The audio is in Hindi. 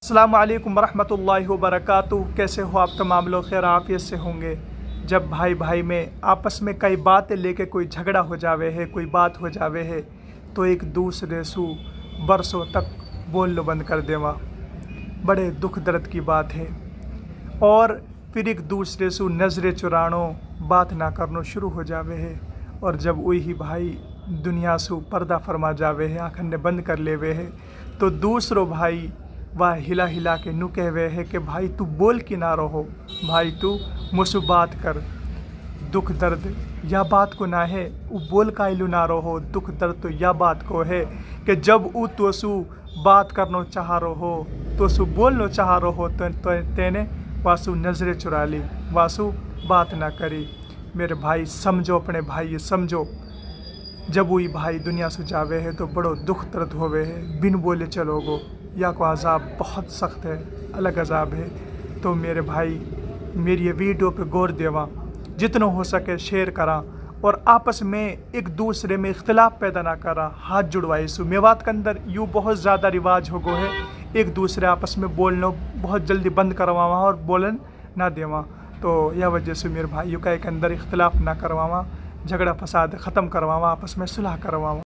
अस्सलामु अलैकुम वरहमतुल्लाहि वबरकातुहू। कैसे हो आप तमाम लोग? खैर आफियत से होंगे। जब भाई भाई में आपस में कई बातें लेके कोई झगड़ा हो जावे है, कोई बात हो जावे है, तो एक दूसरे से बरसों तक बोलना बंद कर देवा। बड़े दुख दर्द की बात है। और फिर एक दूसरे से नज़रें चुरानो, बात ना करनो शुरू हो जावे है। और जब वही भाई दुनिया से पर्दा फरमा जावे है, आँखन बंद कर लेवे है, तो दूसरो भाई वह हिला हिला के नू कहवे है कि भाई तू बोल कि ना रहो, भाई तू मुझसे बात कर। दुख दर्द या बात को ना है वो बोल का इलू ना रहो। दुख दर्द तो या बात को है कि जब वो तोसु बात करना चाह रहो, तोसु बोलना चाह रहो, तो तेने वासु नज़रें चुरा ली, वासु बात ना करी। मेरे भाई समझो, अपने भाई ये समझो। जब वही भाई दुनिया से जावे है तो बड़ो दुख दर्द होवे है। बिन बोले चलोगो या को अजाब बहुत सख्त है, अलग अजाब है। तो मेरे भाई मेरी ये वीडियो पे गौर देवा, जितना हो सके शेयर करा और आपस में एक दूसरे में इख्तिलाफ पैदा ना करा। हाथ जुड़वाई सु मेवात के अंदर यूँ बहुत ज़्यादा रिवाज हो गो है, एक दूसरे आपस में बोलना बहुत जल्दी बंद करवावा और बोलन ना देवा। तो यह वजह से मेरे भाइयों का एक अंदर इख्तिलाफ ना करवावा, झगड़ा फसाद ख़त्म करवावा, आपस में सुलह करवावा।